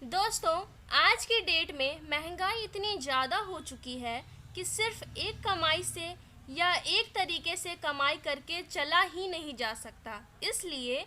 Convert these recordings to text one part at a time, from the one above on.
दोस्तों, आज की डेट में महंगाई इतनी ज़्यादा हो चुकी है कि सिर्फ एक कमाई से या एक तरीके से कमाई करके चला ही नहीं जा सकता। इसलिए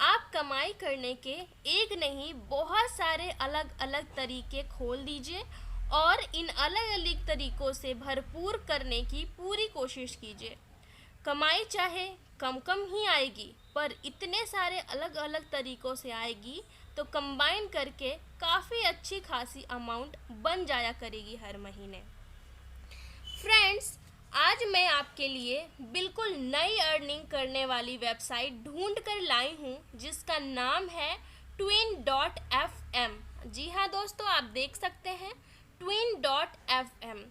आप कमाई करने के एक नहीं बहुत सारे अलग अलग तरीके खोल दीजिए और इन अलग अलग तरीकों से भरपूर करने की पूरी कोशिश कीजिए। कमाई चाहे कम कम ही आएगी पर इतने सारे अलग अलग तरीकों से आएगी तो कंबाइन करके काफ़ी अच्छी खासी अमाउंट बन जाया करेगी हर महीने। फ्रेंड्स, आज मैं आपके लिए बिल्कुल नई अर्निंग करने वाली वेबसाइट ढूंढ कर लाई हूँ जिसका नाम है twin.fm। जी हाँ दोस्तों, आप देख सकते हैं twin.fm।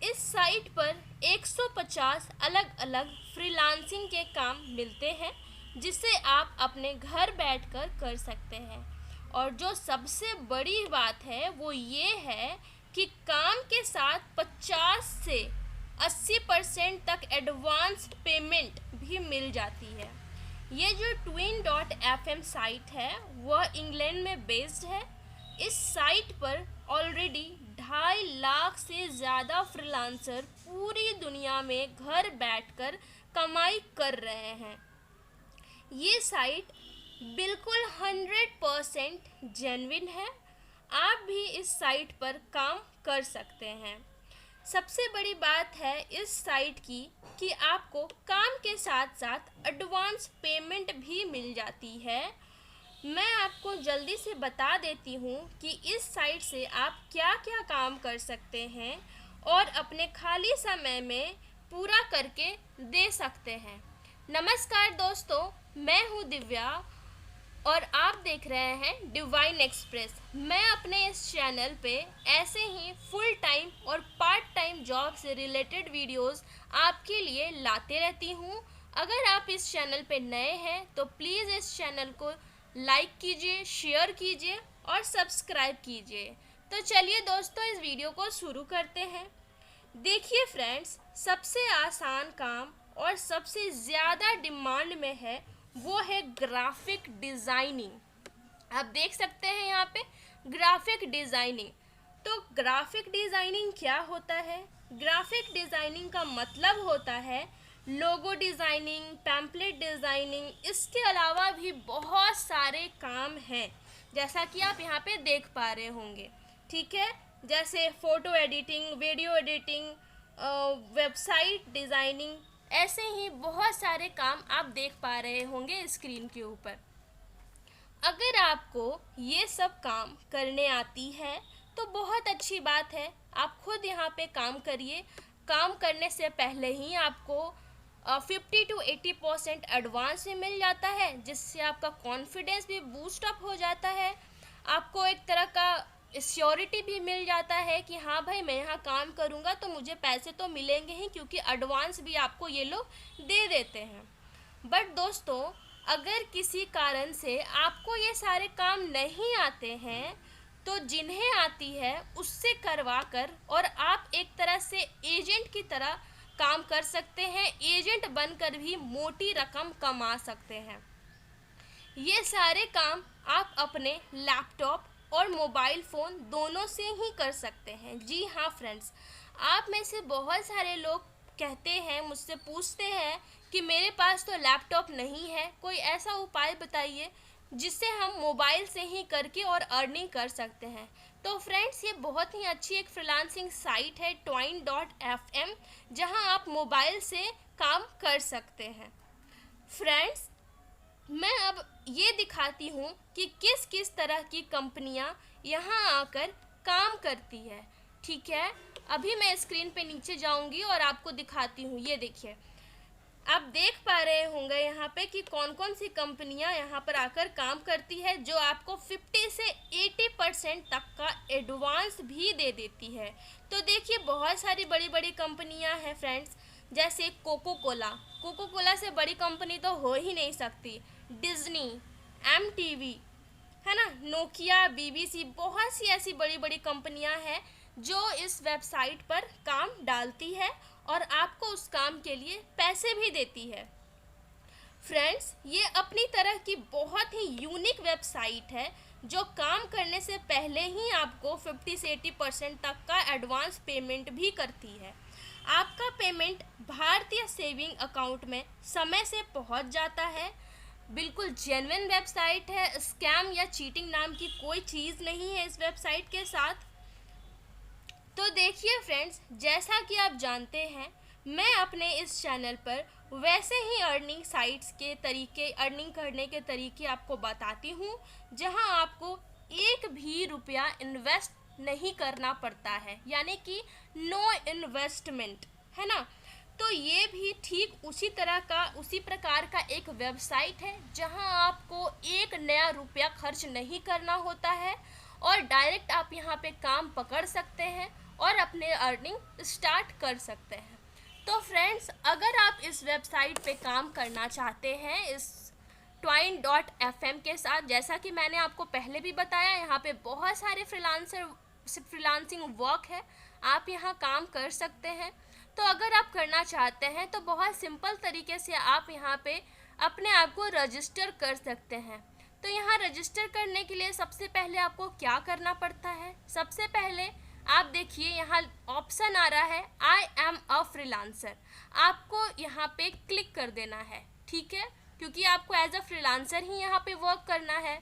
इस साइट पर 150 अलग अलग फ्रीलांसिंग के काम मिलते हैं जिसे आप अपने घर बैठकर कर सकते हैं। और जो सबसे बड़ी बात है वो ये है कि काम के साथ 50 से 80% तक एडवांस्ड पेमेंट भी मिल जाती है। ये जो twin.fm साइट है वह इंग्लैंड में बेस्ड है। इस साइट पर ऑलरेडी 2.5 लाख से ज़्यादा फ्रीलांसर पूरी दुनिया में घर बैठकर कमाई कर रहे हैं। ये साइट बिल्कुल 100% जेन्युइन है। आप भी इस साइट पर काम कर सकते हैं। सबसे बड़ी बात है इस साइट की कि आपको काम के साथ साथ एडवांस पेमेंट भी मिल जाती है। मैं आपको जल्दी से बता देती हूँ कि इस साइट से आप क्या क्या काम कर सकते हैं और अपने खाली समय में पूरा करके दे सकते हैं। नमस्कार दोस्तों, मैं हूँ दिव्या और आप देख रहे हैं डिवाइन एक्सप्रेस। मैं अपने इस चैनल पे ऐसे ही फुल टाइम और पार्ट टाइम जॉब से रिलेटेड वीडियोस आपके लिए लाते रहती हूँ। अगर आप इस चैनल पे नए हैं तो प्लीज़ इस चैनल को लाइक कीजिए, शेयर कीजिए और सब्सक्राइब कीजिए। तो चलिए दोस्तों, इस वीडियो को शुरू करते हैं। देखिए फ्रेंड्स, सबसे आसान काम और सबसे ज़्यादा डिमांड में है वो है ग्राफिक डिज़ाइनिंग। आप देख सकते हैं यहाँ पे ग्राफिक डिज़ाइनिंग। तो ग्राफिक डिज़ाइनिंग क्या होता है? ग्राफिक डिज़ाइनिंग का मतलब होता है लोगो डिज़ाइनिंग, पैम्पलेट डिज़ाइनिंग। इसके अलावा भी बहुत सारे काम हैं जैसा कि आप यहाँ पे देख पा रहे होंगे, ठीक है। जैसे photo editing, video editing, website designing, ऐसे ही बहुत सारे काम आप देख पा रहे होंगे स्क्रीन के ऊपर। अगर आपको ये सब काम करने आती है तो बहुत अच्छी बात है, आप खुद यहाँ पे काम करिए। काम करने से पहले ही आपको 50 to 80% एडवांस में मिल जाता है जिससे आपका कॉन्फिडेंस भी बूस्ट अप हो जाता है। आपको एक तरह का श्योरिटी भी मिल जाता है कि हाँ भाई, मैं यहाँ काम करूँगा तो मुझे पैसे तो मिलेंगे ही, क्योंकि एडवांस भी आपको ये लोग दे देते हैं। बट दोस्तों, अगर किसी कारण से आपको ये सारे काम नहीं आते हैं तो जिन्हें आती है उससे करवा कर और आप एक तरह से एजेंट की तरह काम कर सकते हैं। एजेंट बनकर भी मोटी रकम कमा सकते हैं। ये सारे काम आप अपने लैपटॉप और मोबाइल फ़ोन दोनों से ही कर सकते हैं। जी हाँ फ्रेंड्स, आप में से बहुत सारे लोग कहते हैं, मुझसे पूछते हैं कि मेरे पास तो लैपटॉप नहीं है, कोई ऐसा उपाय बताइए जिससे हम मोबाइल से ही करके और अर्निंग कर सकते हैं। तो फ्रेंड्स, ये बहुत ही अच्छी एक फ्रीलांसिंग साइट है twin.fm, जहां आप मोबाइल से काम कर सकते हैं। फ्रेंड्स, मैं अब ये दिखाती हूँ कि किस किस तरह की कंपनियाँ यहाँ आकर काम करती है, ठीक है। अभी मैं स्क्रीन पे नीचे जाऊँगी और आपको दिखाती हूँ। ये देखिए, आप देख पा रहे होंगे यहाँ पे कि कौन कौन सी कंपनियाँ यहाँ पर आकर काम करती है, जो आपको 50 से 80% तक का एडवांस भी दे देती है। तो देखिए, बहुत सारी बड़ी बड़ी कंपनियाँ हैं फ्रेंड्स, जैसे कोको कोला से बड़ी कंपनी तो हो ही नहीं सकती। डिज्नी, MTV, है ना, नोकिया, BBC, बहुत सी ऐसी बड़ी बड़ी कंपनियां हैं जो इस वेबसाइट पर काम डालती है और आपको उस काम के लिए पैसे भी देती है। फ्रेंड्स, ये अपनी तरह की बहुत ही यूनिक वेबसाइट है जो काम करने से पहले ही आपको 50 से 80% तक का एडवांस पेमेंट भी करती है। आपका पेमेंट भारतीय सेविंग अकाउंट में समय से पहुंच जाता है। बिल्कुल जेन्युइन वेबसाइट है, स्कैम या चीटिंग नाम की कोई चीज़ नहीं है इस वेबसाइट के साथ। तो देखिए फ्रेंड्स, जैसा कि आप जानते हैं, मैं अपने इस चैनल पर वैसे ही अर्निंग साइट्स के तरीके, अर्निंग करने के तरीके आपको बताती हूँ, जहां आपको एक भी रुपया इन्वेस्ट नहीं करना पड़ता है, यानी कि नो इन्वेस्टमेंट, है ना। तो ये भी ठीक उसी तरह का, उसी प्रकार का एक वेबसाइट है जहां आपको एक नया रुपया खर्च नहीं करना होता है और डायरेक्ट आप यहां पे काम पकड़ सकते हैं और अपने अर्निंग स्टार्ट कर सकते हैं। तो फ्रेंड्स, अगर आप इस वेबसाइट पे काम करना चाहते हैं इस twine.fm के साथ, जैसा कि मैंने आपको पहले भी बताया, यहाँ पे बहुत सारे फ्रीलांसिंग वर्क है, आप यहाँ काम कर सकते हैं। तो अगर आप करना चाहते हैं तो बहुत सिंपल तरीके से आप यहाँ पे अपने आप को रजिस्टर कर सकते हैं। तो यहाँ रजिस्टर करने के लिए सबसे पहले आपको क्या करना पड़ता है, सबसे पहले आप देखिए यहाँ ऑप्शन आ रहा है आई एम अ फ्रीलांसर, आपको यहाँ पे क्लिक कर देना है, ठीक है, क्योंकि आपको एज अ फ्रीलांसर ही यहाँ पे वर्क करना है।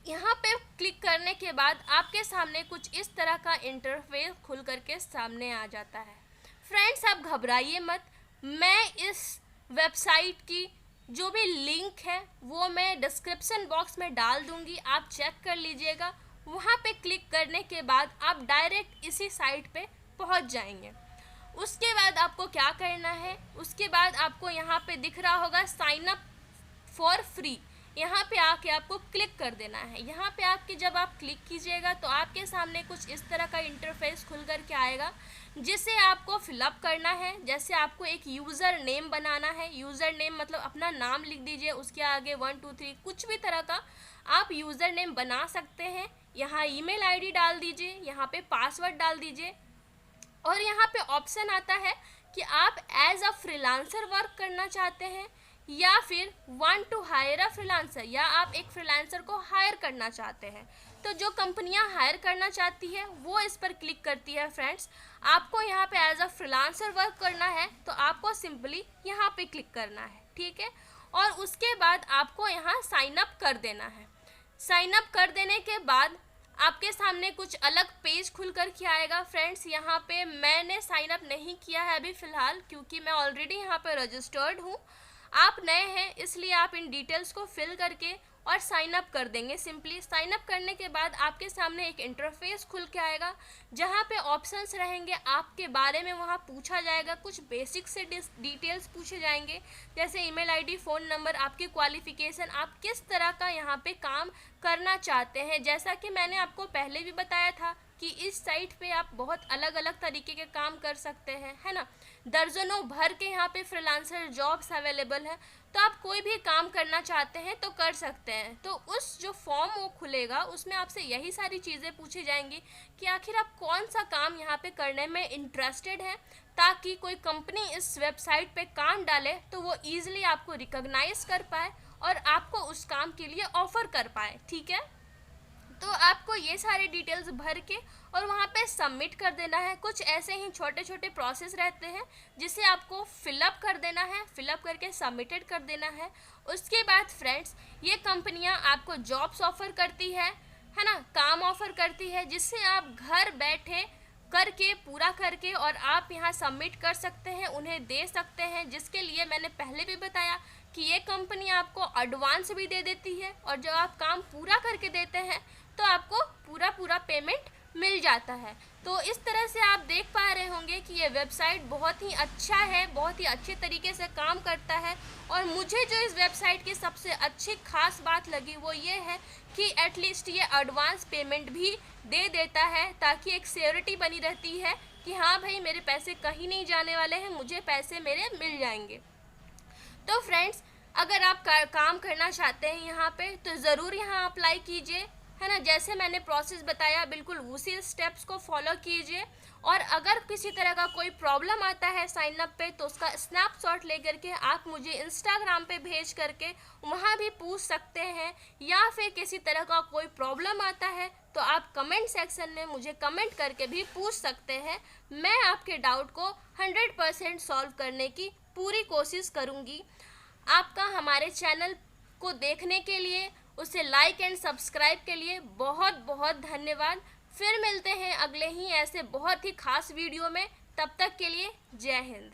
यहाँ पे क्लिक करने के बाद आपके सामने कुछ इस तरह का इंटरफेस खुल करके सामने आ जाता है। फ्रेंड्स, आप घबराइए मत, मैं इस वेबसाइट की जो भी लिंक है वो मैं डिस्क्रिप्शन बॉक्स में डाल दूँगी, आप चेक कर लीजिएगा। वहाँ पे क्लिक करने के बाद आप डायरेक्ट इसी साइट पे पहुँच जाएंगे। उसके बाद आपको क्या करना है, उसके बाद आपको यहाँ पे दिख रहा होगा साइन अप फॉर फ्री, यहाँ पे आके आपको क्लिक कर देना है। यहाँ पे आपके जब आप क्लिक कीजिएगा तो आपके सामने कुछ इस तरह का इंटरफेस खुल कर के आएगा, जिसे आपको फिलअप करना है। जैसे आपको एक यूज़र नेम बनाना है, यूज़र नेम मतलब अपना नाम लिख दीजिए, उसके आगे 1 2 3 कुछ भी तरह का आप यूज़र नेम बना सकते हैं। यहाँ ईमेल आईडी डाल दीजिए, यहाँ पे पासवर्ड डाल दीजिए और यहाँ पे ऑप्शन आता है कि आप एज अ फ्रीलांसर वर्क करना चाहते हैं या फिर want to hire a freelancer, या आप एक फ्रीलांसर को हायर करना चाहते हैं। तो जो कंपनियां हायर करना चाहती है वो इस पर क्लिक करती है। फ्रेंड्स, आपको यहाँ पे एज अ फ्रीलांसर वर्क करना है तो आपको सिंपली यहाँ पे क्लिक करना है, ठीक है, और उसके बाद आपको यहाँ साइन अप कर देना है। साइन अप कर देने के बाद आपके सामने कुछ अलग पेज खुल कर के आएगा। फ्रेंड्स, यहाँ पे मैंने साइन अप नहीं किया है अभी फ़िलहाल, क्योंकि मैं ऑलरेडी यहाँ पे रजिस्टर्ड हूँ। आप नए हैं इसलिए आप इन डिटेल्स को फिल करके और साइन अप कर देंगे। सिंपली साइन अप करने के बाद आपके सामने एक इंटरफेस खुल के आएगा जहाँ पे ऑप्शंस रहेंगे, आपके बारे में वहाँ पूछा जाएगा, कुछ बेसिक से डिटेल्स पूछे जाएंगे, जैसे ईमेल आईडी, फ़ोन नंबर, आपकी क्वालिफ़िकेशन, आप किस तरह का यहाँ पे काम करना चाहते हैं। जैसा कि मैंने आपको पहले भी बताया था कि इस साइट पे आप बहुत अलग अलग तरीके के काम कर सकते हैं, है ना। दर्जनों भर के यहाँ पे फ्रीलांसर जॉब्स अवेलेबल है, तो आप कोई भी काम करना चाहते हैं तो कर सकते हैं। तो उस जो फॉर्म वो खुलेगा उसमें आपसे यही सारी चीज़ें पूछी जाएंगी कि आखिर आप कौन सा काम यहाँ पे करने में इंटरेस्टेड हैं, ताकि कोई कंपनी इस वेबसाइट पे काम डाले तो वो ईजिली आपको रिकॉग्नाइज कर पाए और आपको उस काम के लिए ऑफ़र कर पाए, ठीक है। तो आपको ये सारे डिटेल्स भर के और वहाँ पे सबमिट कर देना है। कुछ ऐसे ही छोटे छोटे प्रोसेस रहते हैं जिसे आपको फिलअप कर देना है, फिलअप करके सबमिटेड कर देना है। उसके बाद फ्रेंड्स, ये कंपनियाँ आपको जॉब्स ऑफ़र करती है ना, काम ऑफ़र करती है, जिससे आप घर बैठे करके पूरा करके और आप यहाँ सबमिट कर सकते हैं, उन्हें दे सकते हैं, जिसके लिए मैंने पहले भी बताया कि ये कंपनी आपको एडवांस भी दे देती है और जब आप काम पूरा करके देते हैं तो आपको पूरा पेमेंट मिल जाता है। तो इस तरह से आप देख पा रहे होंगे कि ये वेबसाइट बहुत ही अच्छा है, बहुत ही अच्छे तरीके से काम करता है। और मुझे जो इस वेबसाइट की सबसे अच्छी खास बात लगी वो ये है कि एटलीस्ट ये एडवांस पेमेंट भी दे देता है, ताकि एक सिक्योरिटी बनी रहती है कि हाँ भाई मेरे पैसे कहीं नहीं जाने वाले हैं, मुझे पैसे मेरे मिल जाएंगे। तो फ्रेंड्स, अगर आप काम करना चाहते हैं यहाँ पे तो ज़रूर यहाँ अप्लाई कीजिए। है ना। जैसे मैंने प्रोसेस बताया बिल्कुल उसी स्टेप्स को फॉलो कीजिए। और अगर किसी तरह का कोई प्रॉब्लम आता है साइन अप पे तो उसका स्नैपशॉट लेकर के आप मुझे इंस्टाग्राम पे भेज करके वहाँ भी पूछ सकते हैं। या फिर किसी तरह का कोई प्रॉब्लम आता है तो आप कमेंट सेक्शन में मुझे कमेंट करके भी पूछ सकते हैं। मैं आपके डाउट को 100% सॉल्व करने की पूरी कोशिश करूँगी। आपका हमारे चैनल को देखने के लिए, उसे लाइक एंड सब्सक्राइब के लिए बहुत बहुत धन्यवाद। फिर मिलते हैं अगले ही ऐसे बहुत ही खास वीडियो में। तब तक के लिए जय हिंद।